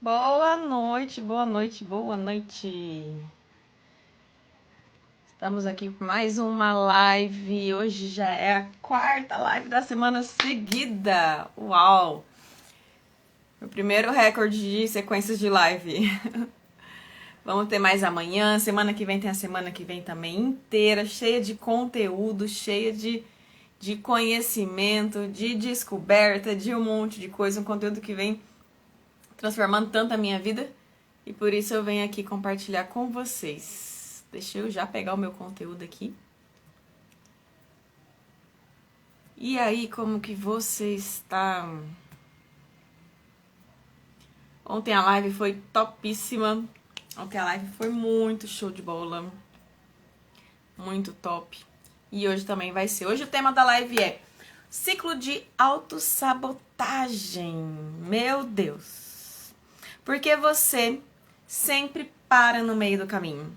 Boa noite, boa noite, boa noite. Estamos aqui com mais uma live. Hoje já é a quarta live da semana seguida. Uau! O primeiro recorde de sequências de live. Vamos ter mais amanhã. Semana que vem tem a semana que vem também inteira, cheia de conteúdo, cheia de conhecimento, de descoberta, de um monte de coisa. Um conteúdo que vem transformando tanto a minha vida. E por isso eu venho aqui compartilhar com vocês. Deixa eu já pegar o meu conteúdo aqui. E aí, como que você está? Ontem a live foi topíssima. Ontem a live foi muito show de bola. Muito top. E hoje também vai ser. Hoje o tema da live é ciclo de autossabotagem. Meu Deus. Porque você sempre para no meio do caminho.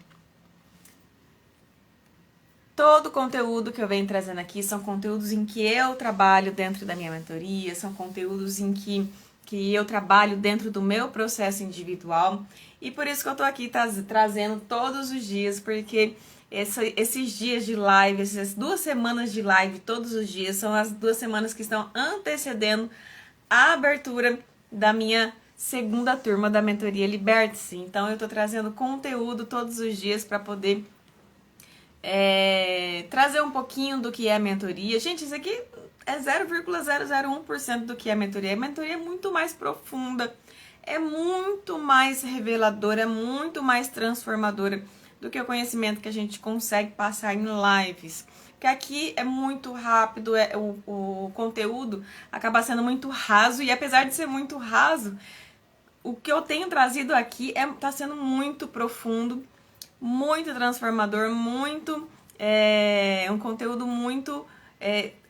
Todo o conteúdo que eu venho trazendo aqui são conteúdos em que eu trabalho dentro da minha mentoria, são conteúdos em que eu trabalho dentro do meu processo individual. E por isso que eu tô aqui trazendo todos os dias, porque esses dias de live, essas 2 semanas de live todos os dias, são as 2 semanas que estão antecedendo a abertura da minha segunda turma da mentoria Liberte-se. Então eu tô trazendo conteúdo todos os dias para poder trazer um pouquinho do que é a mentoria. Gente, isso aqui é 0,001% do que é a mentoria. A mentoria é muito mais profunda, é muito mais reveladora, é muito mais transformadora do que o conhecimento que a gente consegue passar em lives. Porque aqui é muito rápido, o conteúdo acaba sendo muito raso, e apesar de ser muito raso, o que eu tenho trazido aqui tá sendo muito profundo, muito transformador, muito um conteúdo muito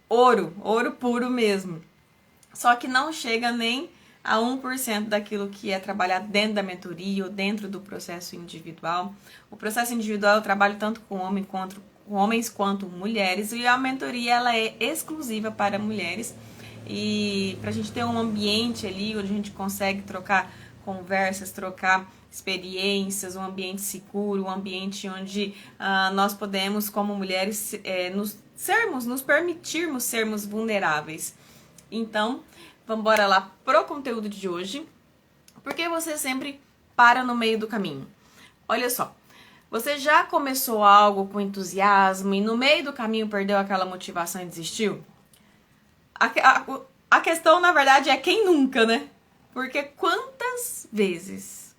ouro puro mesmo. Só que não chega nem a 1% daquilo que é trabalhado dentro da mentoria ou dentro do processo individual. O processo individual eu trabalho tanto com homens quanto mulheres, e a mentoria ela é exclusiva para mulheres. E para a gente ter um ambiente ali onde a gente consegue trocar conversas, trocar experiências, um ambiente seguro, um ambiente onde nós podemos, como mulheres, nos permitirmos sermos vulneráveis. Então, vamos embora lá pro conteúdo de hoje. Por que você sempre para no meio do caminho? Olha só, você já começou algo com entusiasmo e no meio do caminho perdeu aquela motivação e desistiu? A questão, na verdade, é quem nunca, né? Porque quantas vezes,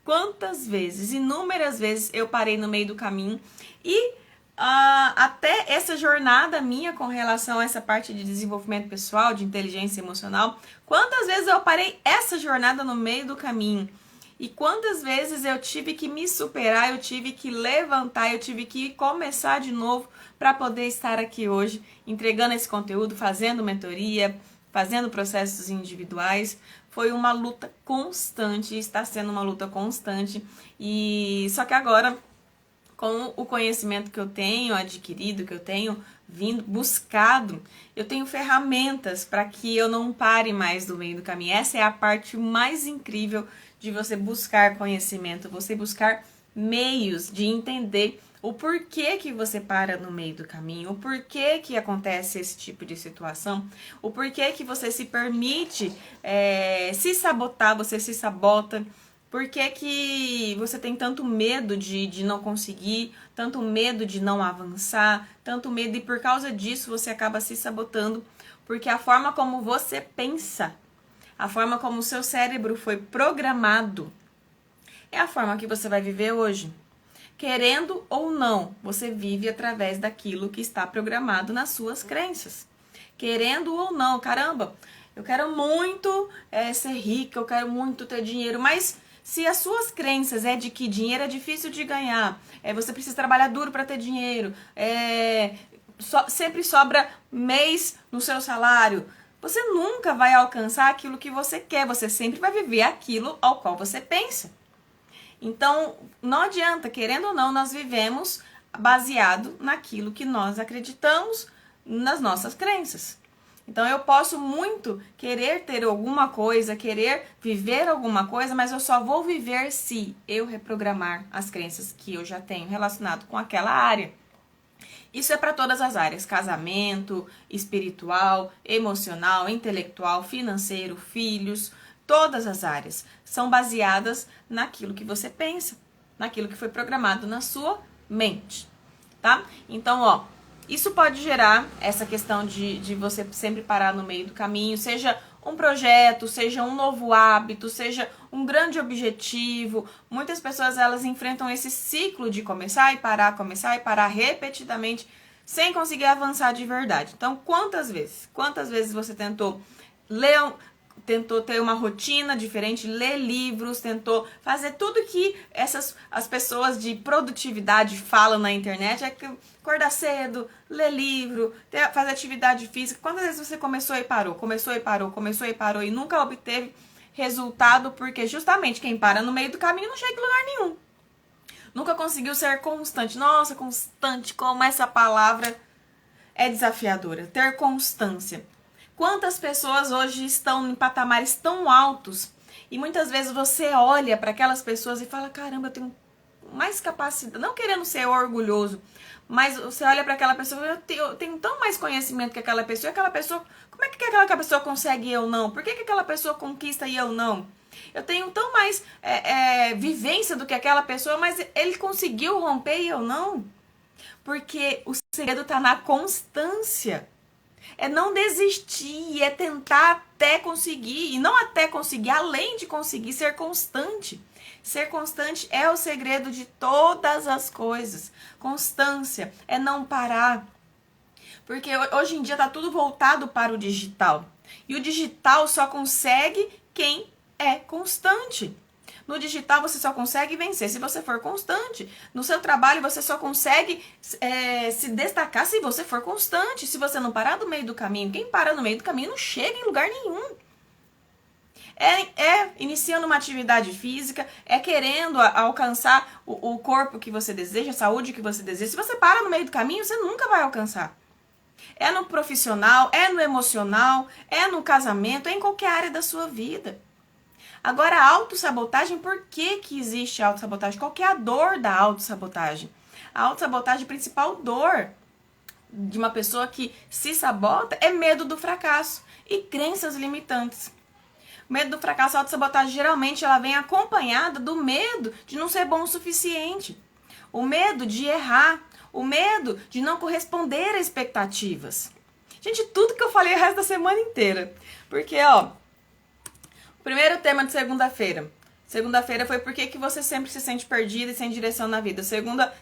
inúmeras vezes eu parei no meio do caminho e até essa jornada minha com relação a essa parte de desenvolvimento pessoal, de inteligência emocional, quantas vezes eu parei essa jornada no meio do caminho? E quantas vezes eu tive que me superar, eu tive que levantar, eu tive que começar de novo para poder estar aqui hoje, entregando esse conteúdo, fazendo mentoria, fazendo processos individuais. Foi uma luta constante, está sendo uma luta constante. E só que agora, com o conhecimento que eu tenho adquirido, que eu tenho buscado, eu tenho ferramentas para que eu não pare mais no meio do caminho. Essa é a parte mais incrível de você buscar conhecimento, você buscar meios de entender o porquê que você para no meio do caminho, o porquê que acontece esse tipo de situação, o porquê que você se permite se sabotar, você se sabota. Por que você tem tanto medo de não conseguir, tanto medo de não avançar, tanto medo, e por causa disso você acaba se sabotando, porque a forma como você pensa, a forma como o seu cérebro foi programado, é a forma que você vai viver hoje. Querendo ou não, você vive através daquilo que está programado nas suas crenças. Querendo ou não, caramba, eu quero muito ser rica, eu quero muito ter dinheiro, mas se as suas crenças é de que dinheiro é difícil de ganhar, você precisa trabalhar duro para ter dinheiro, sempre sobra mês no seu salário, você nunca vai alcançar aquilo que você quer, você sempre vai viver aquilo ao qual você pensa. Então, não adianta, querendo ou não, nós vivemos baseado naquilo que nós acreditamos, nas nossas crenças. Então eu posso muito querer ter alguma coisa, querer viver alguma coisa, mas eu só vou viver se eu reprogramar as crenças que eu já tenho relacionado com aquela área. Isso é para todas as áreas: casamento, espiritual, emocional, intelectual, financeiro, filhos, todas as áreas são baseadas naquilo que você pensa, naquilo que foi programado na sua mente, tá? Então, ó, isso pode gerar essa questão de você sempre parar no meio do caminho, seja um projeto, seja um novo hábito, seja um grande objetivo. Muitas pessoas, elas enfrentam esse ciclo de começar e parar repetidamente, sem conseguir avançar de verdade. Então, quantas vezes você tentou ter uma rotina diferente, ler livros, tentou fazer tudo que as pessoas de produtividade falam na internet, é que acordar cedo, ler livro, fazer atividade física. Quantas vezes você começou e parou e nunca obteve resultado, porque justamente quem para no meio do caminho não chega em lugar nenhum. Nunca conseguiu ser constante. Nossa, constante, como essa palavra é desafiadora. Ter constância. Quantas pessoas hoje estão em patamares tão altos e muitas vezes você olha para aquelas pessoas e fala: caramba, eu tenho mais capacidade, não querendo ser orgulhoso, mas você olha para aquela pessoa: eu tenho tão mais conhecimento que aquela pessoa, como é que aquela pessoa consegue e eu não? Por que aquela pessoa conquista e eu não? Eu tenho tão mais vivência do que aquela pessoa, mas ele conseguiu romper e eu não? Porque o segredo está na constância. É não desistir, é tentar até conseguir. E não até conseguir, além de conseguir, ser constante. Ser constante é o segredo de todas as coisas. Constância é não parar. Porque hoje em dia está tudo voltado para o digital. E o digital só consegue quem é constante. No digital você só consegue vencer se você for constante. No seu trabalho você só consegue se destacar se você for constante. Se não parar no meio do caminho, quem para no meio do caminho não chega em lugar nenhum. Iniciando uma atividade física, querendo alcançar o corpo que você deseja, a saúde que você deseja. Se você para no meio do caminho, você nunca vai alcançar. É no profissional, é no emocional, é no casamento, é em qualquer área da sua vida. Agora, a autossabotagem, por que existe a autossabotagem? Qual que é a dor da autossabotagem? A autossabotagem, a principal dor de uma pessoa que se sabota é medo do fracasso e crenças limitantes. O medo do fracasso, a autossabotagem, geralmente ela vem acompanhada do medo de não ser bom o suficiente. O medo de errar, o medo de não corresponder a expectativas. Gente, tudo que eu falei o resto da semana inteira. Porque, primeiro tema de segunda-feira. Segunda-feira foi por que você sempre se sente perdida e sem direção na vida.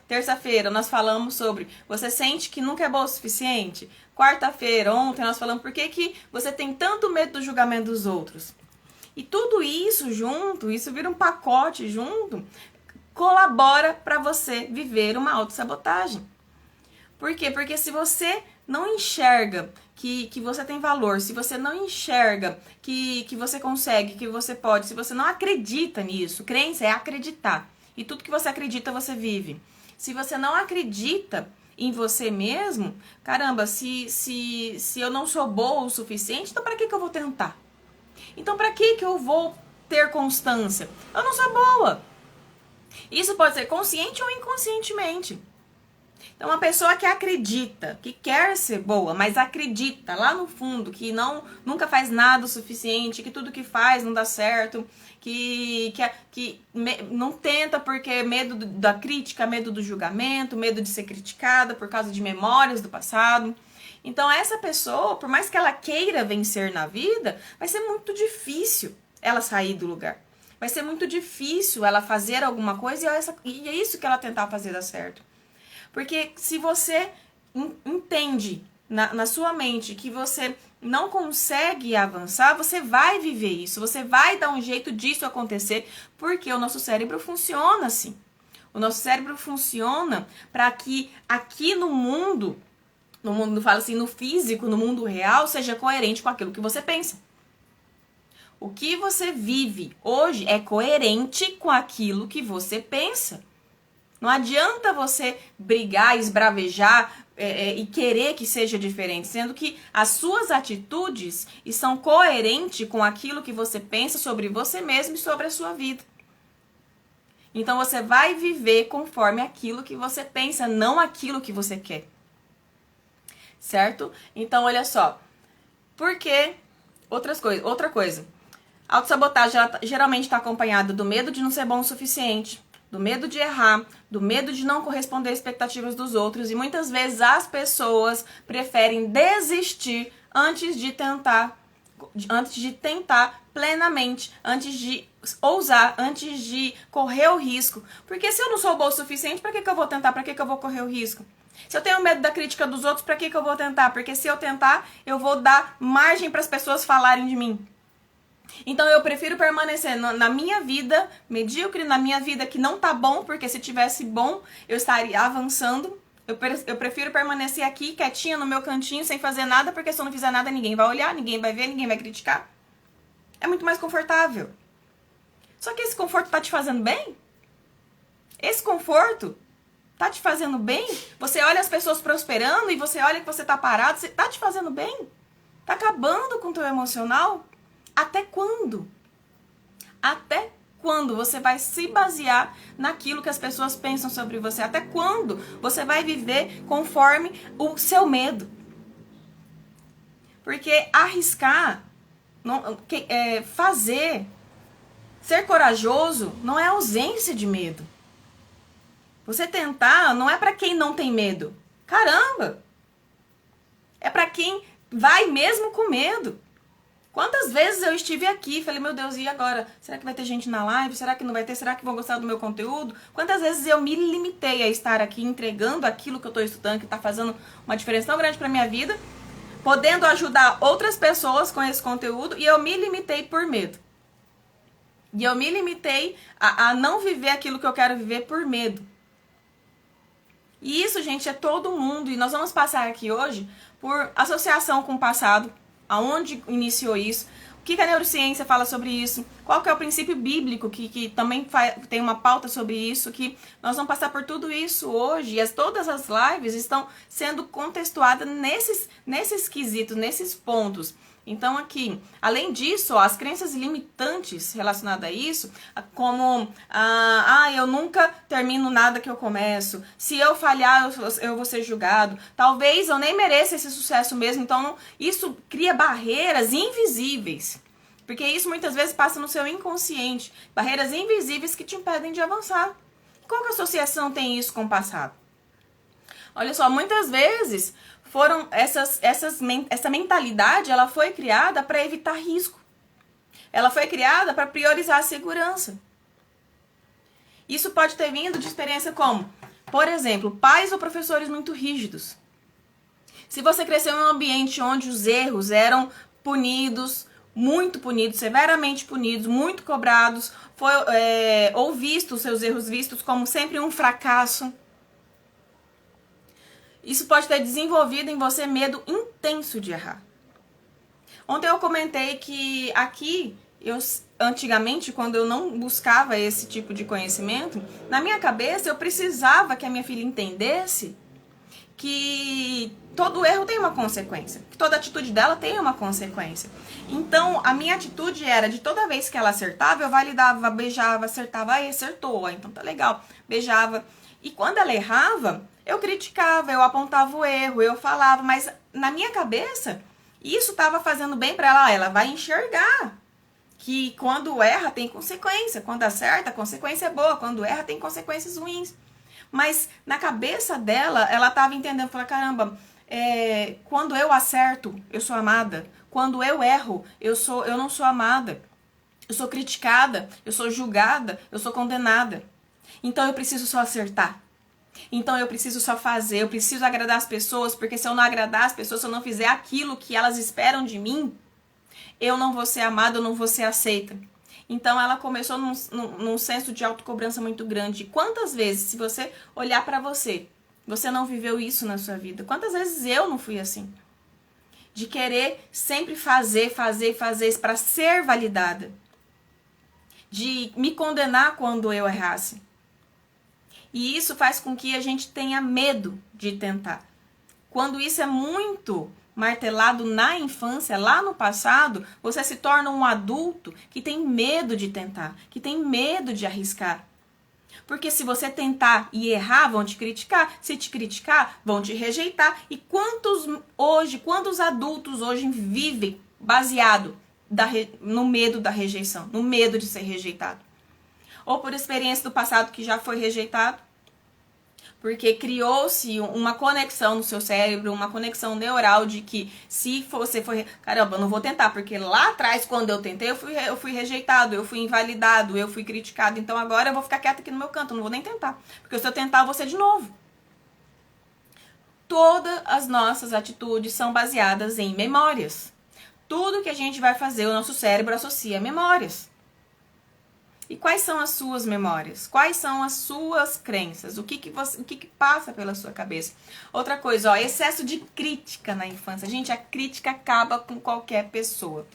Terça-feira, nós falamos sobre você sente que nunca é bom o suficiente. Quarta-feira, ontem, nós falamos por que você tem tanto medo do julgamento dos outros. E tudo isso junto, isso vira um pacote junto, colabora para você viver uma autossabotagem. Por quê? Porque se você não enxerga que você tem valor, se você não enxerga que você consegue, que você pode, se você não acredita nisso, crença é acreditar. E tudo que você acredita, você vive. Se você não acredita em você mesmo, caramba, se eu não sou boa o suficiente, então para que eu vou tentar? Então para que eu vou ter constância? Eu não sou boa. Isso pode ser consciente ou inconscientemente. Então, uma pessoa que acredita, que quer ser boa, mas acredita lá no fundo que nunca faz nada o suficiente, que tudo que faz não dá certo, que não tenta porque medo da crítica, medo do julgamento, medo de ser criticada por causa de memórias do passado. Então, essa pessoa, por mais que ela queira vencer na vida, vai ser muito difícil ela sair do lugar. Vai ser muito difícil ela fazer alguma coisa e é isso que ela tentar fazer dar certo. Porque se você entende na sua mente que você não consegue avançar, você vai viver isso, você vai dar um jeito disso acontecer, porque o nosso cérebro funciona assim. O nosso cérebro funciona para que aqui no mundo, falo assim, no físico, no mundo real, seja coerente com aquilo que você pensa. O que você vive hoje é coerente com aquilo que você pensa. Não adianta você brigar, esbravejar e querer que seja diferente, sendo que as suas atitudes estão coerentes com aquilo que você pensa sobre você mesmo e sobre a sua vida. Então você vai viver conforme aquilo que você pensa, não aquilo que você quer. Certo? Então olha só. Porque outra coisa. A autossabotagem geralmente está acompanhada do medo de não ser bom o suficiente, do medo de errar, do medo de não corresponder às expectativas dos outros, e muitas vezes as pessoas preferem desistir antes de tentar plenamente, antes de ousar, antes de correr o risco. Porque se eu não sou bom o suficiente, para que eu vou tentar? Para que eu vou correr o risco? Se eu tenho medo da crítica dos outros, para que eu vou tentar? Porque se eu tentar, eu vou dar margem para as pessoas falarem de mim. Então eu prefiro permanecer na minha vida medíocre, na minha vida que não tá bom, porque se tivesse bom, eu estaria avançando. Eu prefiro permanecer aqui, quietinha no meu cantinho, sem fazer nada, porque se eu não fizer nada, ninguém vai olhar, ninguém vai ver, ninguém vai criticar. É muito mais confortável. Só que esse conforto tá te fazendo bem? Esse conforto tá te fazendo bem? Você olha as pessoas prosperando e você olha que você tá parado, você tá te fazendo bem? Tá acabando com o teu emocional? Até quando? Até quando você vai se basear naquilo que as pessoas pensam sobre você? Até quando você vai viver conforme o seu medo? Porque arriscar, fazer, ser corajoso não é ausência de medo. Você tentar não é para quem não tem medo. Caramba! É para quem vai mesmo com medo. Quantas vezes eu estive aqui e falei, meu Deus, e agora? Será que vai ter gente na live? Será que não vai ter? Será que vão gostar do meu conteúdo? Quantas vezes eu me limitei a estar aqui entregando aquilo que eu estou estudando, que está fazendo uma diferença tão grande para minha vida, podendo ajudar outras pessoas com esse conteúdo, e eu me limitei por medo. E eu me limitei a não viver aquilo que eu quero viver por medo. E isso, gente, é todo mundo. E nós vamos passar aqui hoje por associação com o passado, aonde iniciou isso, o que a neurociência fala sobre isso, qual que é o princípio bíblico que também tem uma pauta sobre isso, que nós vamos passar por tudo isso hoje, e todas as lives estão sendo contextuadas nesses quesitos, nesses pontos. Então aqui, além disso, ó, as crenças limitantes relacionadas a isso, como, eu nunca termino nada que eu começo, se eu falhar eu vou ser julgado, talvez eu nem mereça esse sucesso mesmo, então isso cria barreiras invisíveis, porque isso muitas vezes passa no seu inconsciente, barreiras invisíveis que te impedem de avançar. Qual que associação tem isso com o passado? Olha só, muitas vezes foram essa mentalidade, ela foi criada para evitar risco. Ela foi criada para priorizar a segurança. Isso pode ter vindo de experiência como, por exemplo, pais ou professores muito rígidos. Se você cresceu em um ambiente onde os erros eram punidos, muito punidos, severamente punidos, muito cobrados, ou vistos, seus erros vistos como sempre um fracasso, isso pode ter desenvolvido em você medo intenso de errar. Ontem eu comentei que aqui, antigamente, quando eu não buscava esse tipo de conhecimento, na minha cabeça eu precisava que a minha filha entendesse que todo erro tem uma consequência, que toda atitude dela tem uma consequência. Então, a minha atitude era de toda vez que ela acertava, eu validava, beijava, acertava, aí acertou, então tá legal, beijava. E quando ela errava, eu criticava, eu apontava o erro, eu falava, mas na minha cabeça, isso estava fazendo bem para ela. Ela vai enxergar que quando erra tem consequência, quando acerta a consequência é boa, quando erra tem consequências ruins. Mas na cabeça dela, ela estava entendendo, falando, caramba, quando eu acerto, eu sou amada. Quando eu erro, eu não sou amada. Eu sou criticada, eu sou julgada, eu sou condenada. Então eu preciso só acertar. Então eu preciso só fazer, eu preciso agradar as pessoas, porque se eu não agradar as pessoas, se eu não fizer aquilo que elas esperam de mim, eu não vou ser amada, eu não vou ser aceita. Então ela começou num senso de autocobrança muito grande. Quantas vezes, se você olhar pra você, você não viveu isso na sua vida? Quantas vezes eu não fui assim? De querer sempre fazer para ser validada. De me condenar quando eu errasse. E isso faz com que a gente tenha medo de tentar. Quando isso é muito martelado na infância, lá no passado, você se torna um adulto que tem medo de tentar, que tem medo de arriscar. Porque se você tentar e errar, vão te criticar. Se te criticar, vão te rejeitar. E quantos adultos hoje vivem baseado no medo da rejeição, no medo de ser rejeitado? Ou por experiência do passado que já foi rejeitado? Porque criou-se uma conexão no seu cérebro, uma conexão neural de que se você for... Caramba, eu não vou tentar, porque lá atrás, quando eu tentei, eu fui rejeitado, eu fui invalidado, eu fui criticado. Então agora eu vou ficar quieta aqui no meu canto, eu não vou nem tentar. Porque se eu tentar, eu vou ser de novo. Todas as nossas atitudes são baseadas em memórias. Tudo que a gente vai fazer, o nosso cérebro associa a memórias. E quais são as suas memórias? Quais são as suas crenças? O que passa pela sua cabeça? Outra coisa, excesso de crítica na infância. Gente, a crítica acaba com qualquer pessoa.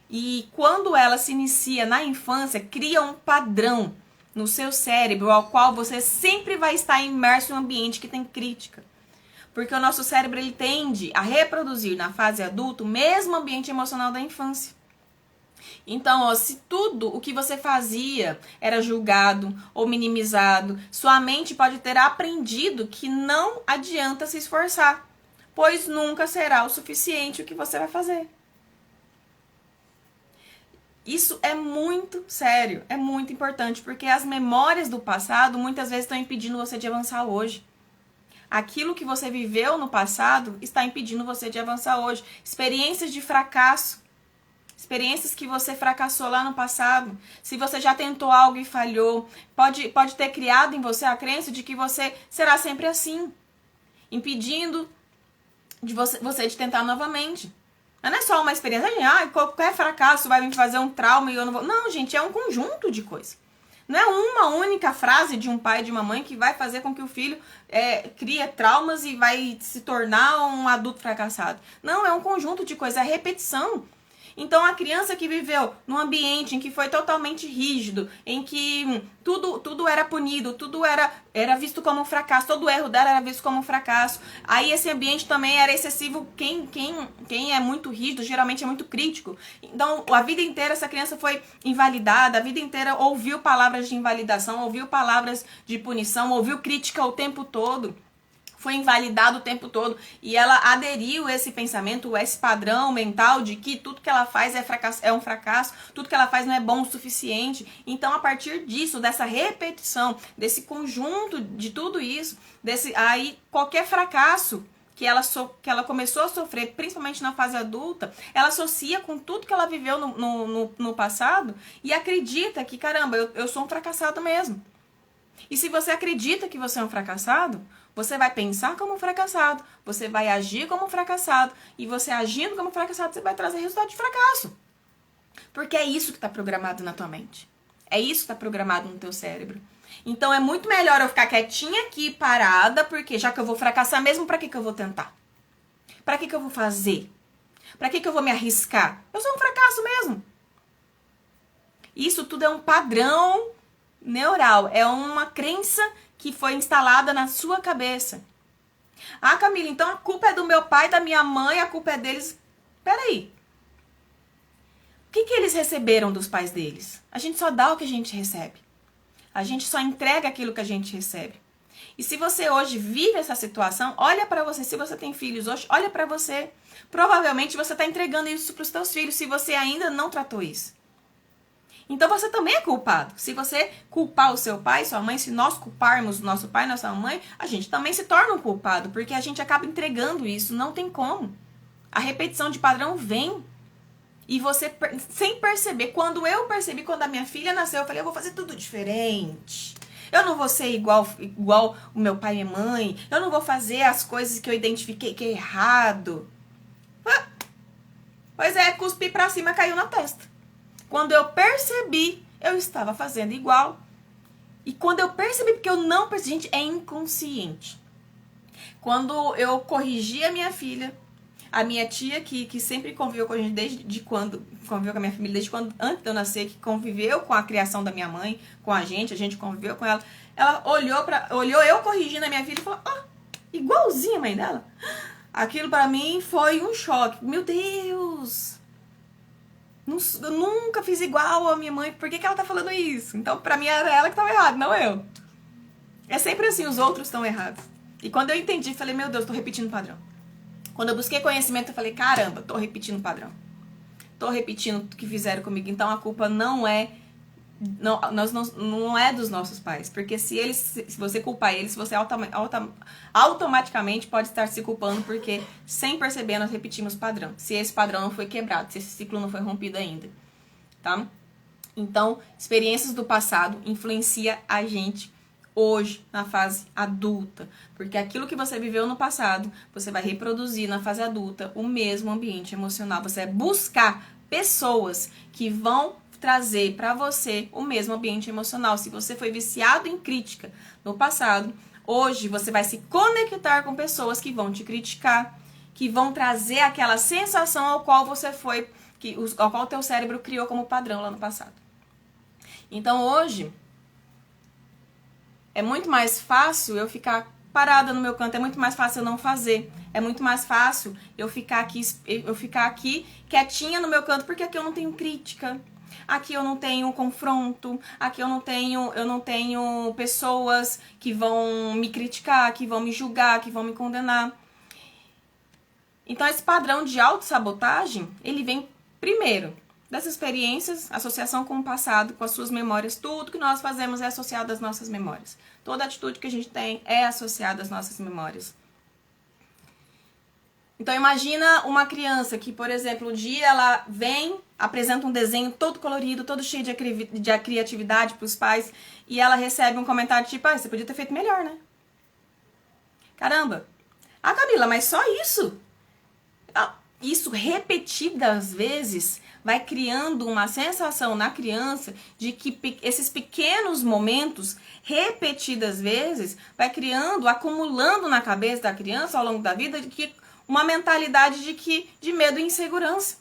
E quando ela se inicia na infância, cria um padrão no seu cérebro ao qual você sempre vai estar imerso em um ambiente que tem crítica. Porque o nosso cérebro ele tende a reproduzir na fase adulta o mesmo ambiente emocional da infância. Então, se tudo o que você fazia era julgado ou minimizado, sua mente pode ter aprendido que não adianta se esforçar, pois nunca será o suficiente o que você vai fazer. Isso é muito sério, é muito importante, porque as memórias do passado muitas vezes estão impedindo você de avançar hoje. Aquilo que você viveu no passado está impedindo você de avançar hoje. Experiências de fracasso. Experiências que você fracassou lá no passado. Se você já tentou algo e falhou, pode ter criado em você a crença de que você será sempre assim. Impedindo de você de tentar novamente. Mas não é só uma experiência. Qualquer fracasso vai me fazer um trauma e eu não vou... Não, gente, é um conjunto de coisas. Não é uma única frase de um pai e de uma mãe que vai fazer com que o filho crie traumas e vai se tornar um adulto fracassado. Não, é um conjunto de coisas, é repetição. Então, a criança que viveu num ambiente em que foi totalmente rígido, em que tudo era punido, tudo era visto como um fracasso, todo erro dela era visto como um fracasso. Aí, esse ambiente também era excessivo. Quem é muito rígido, geralmente é muito crítico. Então, a vida inteira, essa criança foi invalidada, a vida inteira ouviu palavras de invalidação, ouviu palavras de punição, ouviu crítica o tempo todo. Foi invalidado o tempo todo e ela aderiu a esse pensamento, esse padrão mental de que tudo que ela faz é um fracasso, tudo que ela faz não é bom o suficiente. Então, a partir disso, dessa repetição, desse conjunto de tudo isso, aí qualquer fracasso que ela começou a sofrer, principalmente na fase adulta, ela associa com tudo que ela viveu no passado e acredita que, caramba, eu sou um fracassado mesmo. E se você acredita que você é um fracassado, você vai pensar como um fracassado, você vai agir como um fracassado, e você agindo como um fracassado, você vai trazer resultado de fracasso. Porque é isso que está programado na tua mente. É isso que está programado no teu cérebro. Então é muito melhor eu ficar quietinha aqui, parada, porque já que eu vou fracassar mesmo, pra que eu vou tentar? Pra que eu vou fazer? Pra que eu vou me arriscar? Eu sou um fracasso mesmo. Isso tudo é um padrão neural, é uma crença que foi instalada na sua cabeça. Ah, Camila, então a culpa é do meu pai, da minha mãe, a culpa é deles. Peraí. O que eles receberam dos pais deles? A gente só dá o que a gente recebe. A gente só entrega aquilo que a gente recebe. E se você hoje vive essa situação, olha pra você. Se você tem filhos hoje, olha pra você. Provavelmente você tá entregando isso pros teus filhos, se você ainda não tratou isso. Então você também é culpado. Se você culpar o seu pai, sua mãe, se nós culparmos nosso pai, nossa mãe, a gente também se torna um culpado, porque a gente acaba entregando isso, não tem como. A repetição de padrão vem. E você, sem perceber, quando eu percebi, quando a minha filha nasceu, eu falei, eu vou fazer tudo diferente. Eu não vou ser igual o meu pai e minha mãe. Eu não vou fazer as coisas que eu identifiquei que é errado. Pois é, cuspi pra cima, caiu na testa. Quando eu percebi, eu estava fazendo igual. E quando eu percebi, porque eu não percebi, gente, é inconsciente. Quando eu corrigi a minha filha, A minha tia, que sempre conviveu com a gente desde quando, conviveu com a minha família desde quando, antes de eu nascer, que conviveu com a criação da minha mãe, com a gente conviveu com ela. Ela olhou eu corrigindo a minha filha e falou, igualzinha a mãe dela. Aquilo pra mim foi um choque. Meu Deus! Eu nunca fiz igual a minha mãe, por que ela tá falando isso? Então, pra mim, era ela que tava errada, não eu. É sempre assim, os outros estão errados. E quando eu entendi, falei, meu Deus, tô repetindo o padrão. Quando eu busquei conhecimento, eu falei, caramba, tô repetindo o padrão. Tô repetindo o que fizeram comigo. Então, a culpa não é dos nossos pais. Porque se você culpar eles, você automaticamente pode estar se culpando, porque sem perceber nós repetimos o padrão. Se esse padrão não foi quebrado, se esse ciclo não foi rompido ainda. Tá? Então, experiências do passado influenciam a gente hoje, na fase adulta. Porque aquilo que você viveu no passado, você vai reproduzir na fase adulta o mesmo ambiente emocional. Você vai buscar pessoas que vão trazer para você o mesmo ambiente emocional. Se você foi viciado em crítica no passado, hoje você vai se conectar com pessoas que vão te criticar, que vão trazer aquela sensação ao qual você foi, ao qual o teu cérebro criou como padrão lá no passado. Então hoje é muito mais fácil eu ficar parada no meu canto, é muito mais fácil eu não fazer. É muito mais fácil eu ficar aqui quietinha no meu canto, porque aqui eu não tenho crítica. Aqui eu não tenho confronto, aqui eu não tenho pessoas que vão me criticar, que vão me julgar, que vão me condenar. Então esse padrão de autossabotagem, ele vem primeiro dessas experiências, associação com o passado, com as suas memórias. Tudo que nós fazemos é associado às nossas memórias. Toda atitude que a gente tem é associada às nossas memórias. Então imagina uma criança que, por exemplo, um dia ela vem, apresenta um desenho todo colorido, todo cheio de criatividade para os pais, e ela recebe um comentário tipo, você podia ter feito melhor, né? Caramba! Camila, mas só isso? Isso repetidas vezes vai criando uma sensação na criança de que esses pequenos momentos, repetidas vezes, vai criando, acumulando na cabeça da criança ao longo da vida, de que uma mentalidade de medo e insegurança.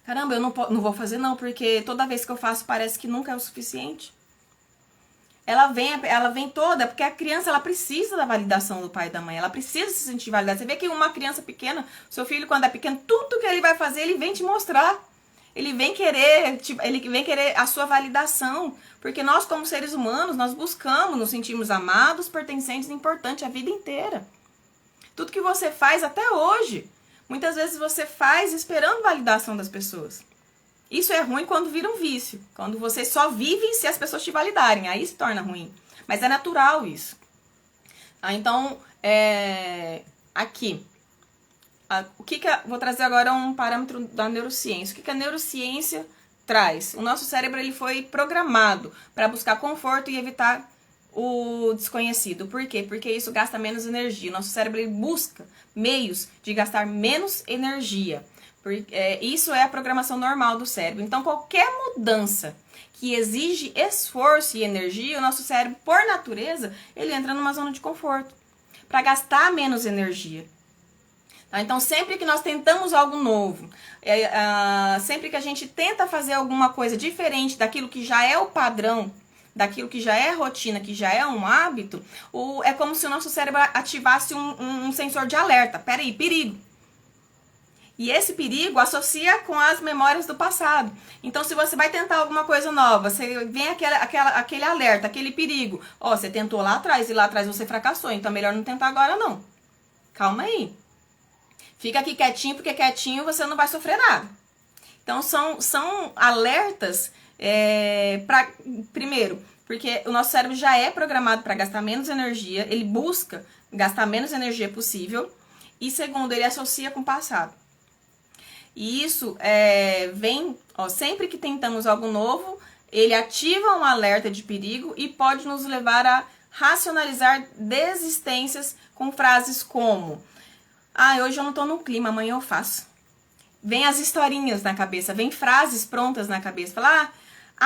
Caramba, eu não vou fazer não, porque toda vez que eu faço parece que nunca é o suficiente. Ela vem toda, porque a criança ela precisa da validação do pai e da mãe, ela precisa se sentir validada. Você vê que uma criança pequena, seu filho quando é pequeno, tudo que ele vai fazer, ele vem te mostrar. Ele vem querer a sua validação, porque nós como seres humanos, nós buscamos, nos sentimos amados, pertencentes, importantes a vida inteira. Tudo que você faz até hoje, muitas vezes você faz esperando validação das pessoas. Isso é ruim quando vira um vício. Quando você só vive se as pessoas te validarem. Aí se torna ruim. Mas é natural isso. Então, aqui. Vou trazer agora um parâmetro da neurociência. O que a neurociência traz? O nosso cérebro ele foi programado para buscar conforto e evitar o desconhecido. Por quê? Porque isso gasta menos energia. Nosso cérebro ele busca meios de gastar menos energia. Isso é a programação normal do cérebro. Então, qualquer mudança que exige esforço e energia, o nosso cérebro, por natureza, ele entra numa zona de conforto para gastar menos energia. Tá? Então, sempre que nós tentamos algo novo, sempre que a gente tenta fazer alguma coisa diferente daquilo que já é o padrão, daquilo que já é rotina, que já é um hábito, é como se o nosso cérebro ativasse um sensor de alerta. Peraí, perigo. E esse perigo associa com as memórias do passado. Então, se você vai tentar alguma coisa nova, você vem aquele alerta, aquele perigo. Você tentou lá atrás e lá atrás você fracassou, então é melhor não tentar agora não. Calma aí. Fica aqui quietinho, porque quietinho você não vai sofrer nada. Então, são alertas, primeiro, porque o nosso cérebro já é programado para gastar menos energia, ele busca gastar menos energia possível. E segundo, ele associa com o passado. E isso vem, sempre que tentamos algo novo, ele ativa um alerta de perigo e pode nos levar a racionalizar desistências com frases como: hoje eu não tô no clima, amanhã eu faço. Vem as historinhas na cabeça, vem frases prontas na cabeça. Fala,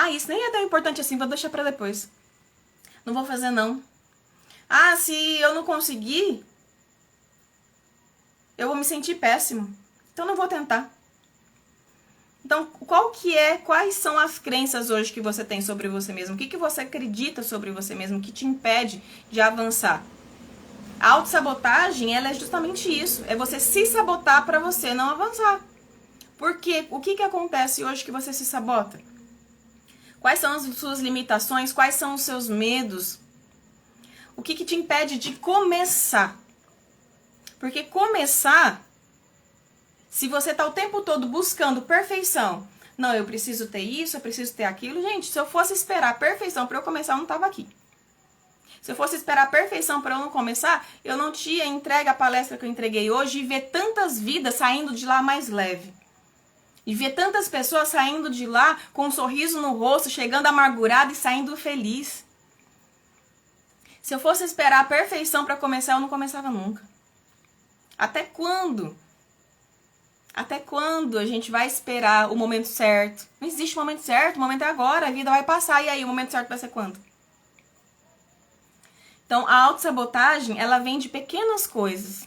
isso nem é tão importante assim, vou deixar pra depois. Não vou fazer não. Se eu não conseguir, eu vou me sentir péssimo. Então não vou tentar. Então, quais são as crenças hoje que você tem sobre você mesmo? O que você acredita sobre você mesmo que te impede de avançar? A autossabotagem, ela é justamente isso. É você se sabotar para você não avançar. Porque o que acontece hoje que você se sabota? Quais são as suas limitações? Quais são os seus medos? O que te impede de começar? Porque começar, se você tá o tempo todo buscando perfeição, não, eu preciso ter isso, eu preciso ter aquilo. Gente, se eu fosse esperar a perfeição para eu começar, eu não tava aqui. Se eu fosse esperar a perfeição para eu não começar, eu não tinha entregue a palestra que eu entreguei hoje e ver tantas vidas saindo de lá mais leve. E ver tantas pessoas saindo de lá com um sorriso no rosto, chegando amargurado e saindo feliz. Se eu fosse esperar a perfeição para começar, eu não começava nunca. Até quando? Até quando a gente vai esperar o momento certo? Não existe momento certo, o momento é agora, a vida vai passar. E aí, o momento certo vai ser quando? Então, a autossabotagem, ela vem de pequenas coisas.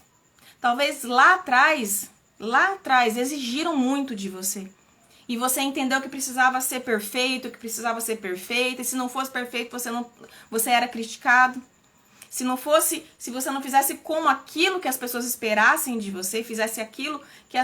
Talvez lá atrás, exigiram muito de você. E você entendeu que precisava ser perfeito, que precisava ser perfeita. E se não fosse perfeito, você era criticado. Se você não fizesse como aquilo que as pessoas esperassem de você, fizesse aquilo que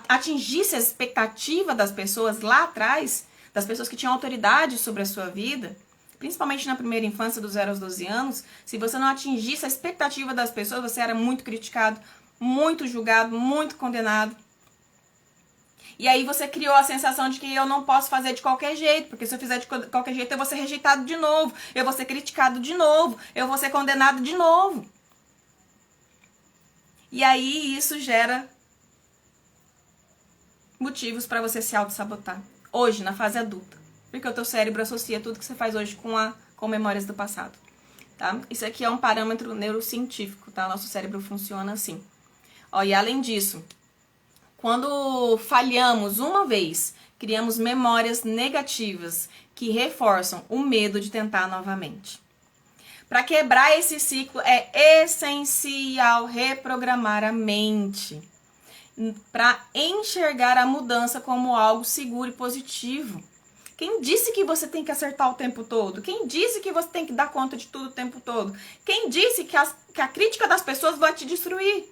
atingisse a expectativa das pessoas lá atrás, das pessoas que tinham autoridade sobre a sua vida, principalmente na primeira infância, dos 0 aos 12 anos, se você não atingisse a expectativa das pessoas, você era muito criticado, muito julgado, muito condenado. E aí você criou a sensação de que eu não posso fazer de qualquer jeito, porque se eu fizer de qualquer jeito eu vou ser rejeitado de novo, eu vou ser criticado de novo, eu vou ser condenado de novo. E aí isso gera motivos para você se auto-sabotar. Hoje, na fase adulta. Porque o teu cérebro associa tudo que você faz hoje com memórias do passado. Tá? Isso aqui é um parâmetro neurocientífico, tá? Nosso cérebro funciona assim. Ó, e além disso, quando falhamos uma vez, criamos memórias negativas que reforçam o medo de tentar novamente. Para quebrar esse ciclo, é essencial reprogramar a mente para enxergar a mudança como algo seguro e positivo. Quem disse que você tem que acertar o tempo todo? Quem disse que você tem que dar conta de tudo o tempo todo? Quem disse que a crítica das pessoas vai te destruir?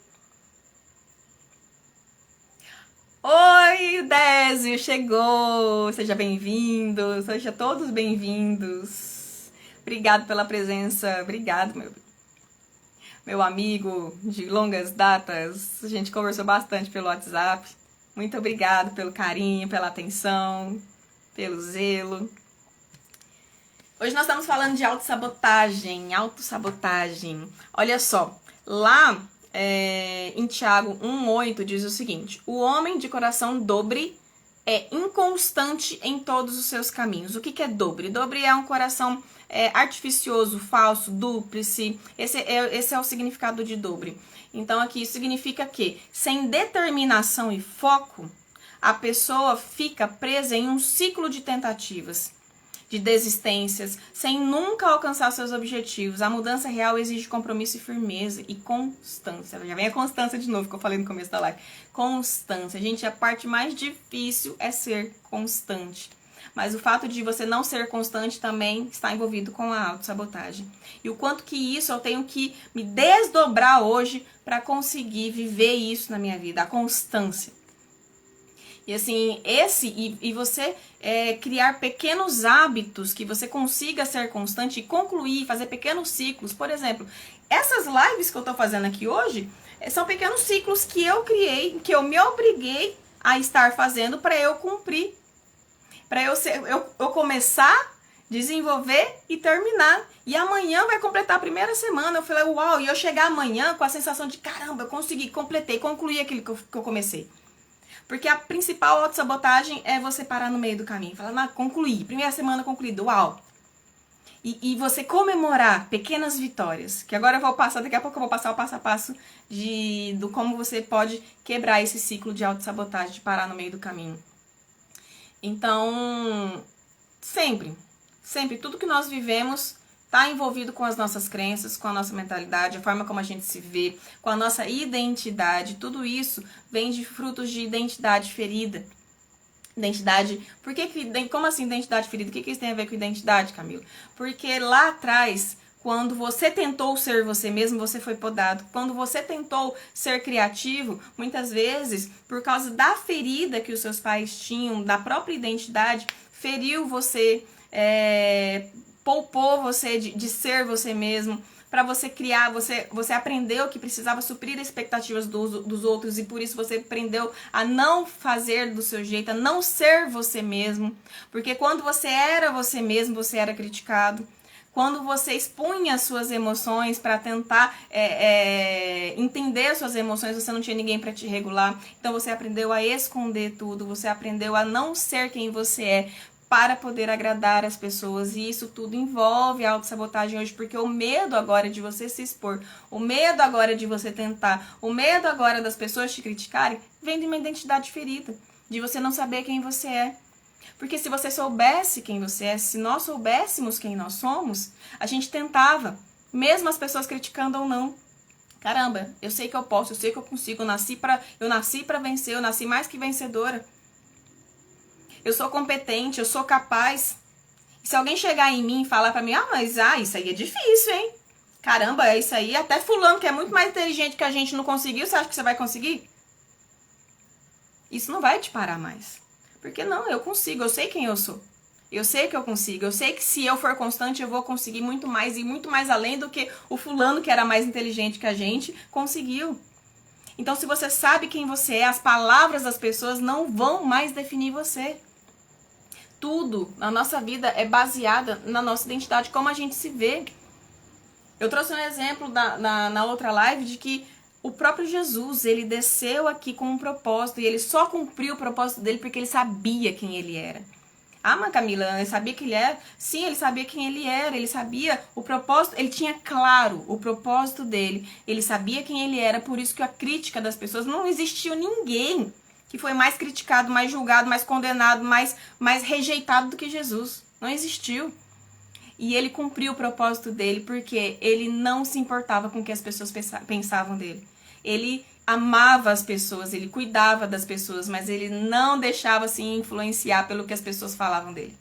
Oi, Désio, chegou! Seja bem-vindo, sejam todos bem-vindos. Obrigado pela presença, obrigado, meu amigo de longas datas. A gente conversou bastante pelo WhatsApp. Muito obrigado pelo carinho, pela atenção, pelo zelo. Hoje nós estamos falando de autossabotagem. Olha só, lá em Tiago 1,8 diz o seguinte: o homem de coração dobre é inconstante em todos os seus caminhos. O que é dobre? Dobre é um coração artificioso, falso, dúplice. Esse é o significado de dobre. Então aqui isso significa que sem determinação e foco, a pessoa fica presa em um ciclo de tentativas, de desistências, sem nunca alcançar seus objetivos. A mudança real exige compromisso e firmeza e constância. Já vem a constância de novo, que eu falei no começo da live. Constância. Gente, a parte mais difícil é ser constante. Mas o fato de você não ser constante também está envolvido com a autossabotagem. E o quanto que isso eu tenho que me desdobrar hoje para conseguir viver isso na minha vida, a constância. E assim, e você criar pequenos hábitos que você consiga ser constante e concluir, fazer pequenos ciclos. Por exemplo, essas lives que eu tô fazendo aqui hoje são pequenos ciclos que eu criei, que eu me obriguei a estar fazendo para eu cumprir. Para eu começar, desenvolver e terminar. E amanhã vai completar a primeira semana. Eu falei, uau, e eu chegar amanhã com a sensação de caramba, eu consegui, completei, concluí aquilo que eu comecei. Porque a principal autossabotagem é você parar no meio do caminho. Falar, concluí, primeira semana concluída, uau. E você comemorar pequenas vitórias. Que agora daqui a pouco eu vou passar o passo a passo do como você pode quebrar esse ciclo de autossabotagem, de parar no meio do caminho. Então, sempre, tudo que nós vivemos está envolvido com as nossas crenças, com a nossa mentalidade, a forma como a gente se vê, com a nossa identidade. Tudo isso vem de frutos de identidade ferida. Identidade, como assim identidade ferida? O que isso tem a ver com identidade, Camila? Porque lá atrás, quando você tentou ser você mesmo, você foi podado. Quando você tentou ser criativo, muitas vezes, por causa da ferida que os seus pais tinham, da própria identidade, feriu você, poupou você de ser você mesmo. Para você criar, você aprendeu que precisava suprir as expectativas dos outros e por isso você aprendeu a não fazer do seu jeito, a não ser você mesmo. Porque quando você era você mesmo, você era criticado. Quando você expunha as suas emoções para tentar entender as suas emoções, você não tinha ninguém para te regular. Então você aprendeu a esconder tudo, você aprendeu a não ser quem você é, para poder agradar as pessoas, e isso tudo envolve a autossabotagem hoje, porque o medo agora de você se expor, o medo agora de você tentar, o medo agora das pessoas te criticarem, vem de uma identidade ferida, de você não saber quem você é. Porque se você soubesse quem você é, se nós soubéssemos quem nós somos, a gente tentava, mesmo as pessoas criticando ou não. Caramba, eu sei que eu posso, eu sei que eu consigo, eu nasci para vencer, eu nasci mais que vencedora. Eu sou competente, eu sou capaz. E se alguém chegar em mim e falar pra mim, mas isso aí é difícil, hein? Caramba, é isso aí. Até fulano, que é muito mais inteligente que a gente, não conseguiu, você acha que você vai conseguir? Isso não vai te parar mais. Porque não, eu consigo, eu sei quem eu sou. Eu sei que eu consigo, eu sei que se eu for constante, eu vou conseguir muito mais e muito mais além do que o fulano, que era mais inteligente que a gente, conseguiu. Então, se você sabe quem você é, as palavras das pessoas não vão mais definir você. Tudo na nossa vida é baseada na nossa identidade, como a gente se vê. Eu trouxe um exemplo na outra live de que o próprio Jesus, ele desceu aqui com um propósito e ele só cumpriu o propósito dele porque ele sabia quem ele era. Mas Camila, ele sabia quem ele era? Sim, ele sabia quem ele era, ele sabia o propósito, ele tinha claro o propósito dele, ele sabia quem ele era, por isso que a crítica das pessoas, não existiu ninguém que foi mais criticado, mais julgado, mais condenado, mais rejeitado do que Jesus. Não existiu. E ele cumpriu o propósito dele porque ele não se importava com o que as pessoas pensavam dele. Ele amava as pessoas, ele cuidava das pessoas, mas ele não deixava se influenciar pelo que as pessoas falavam dele.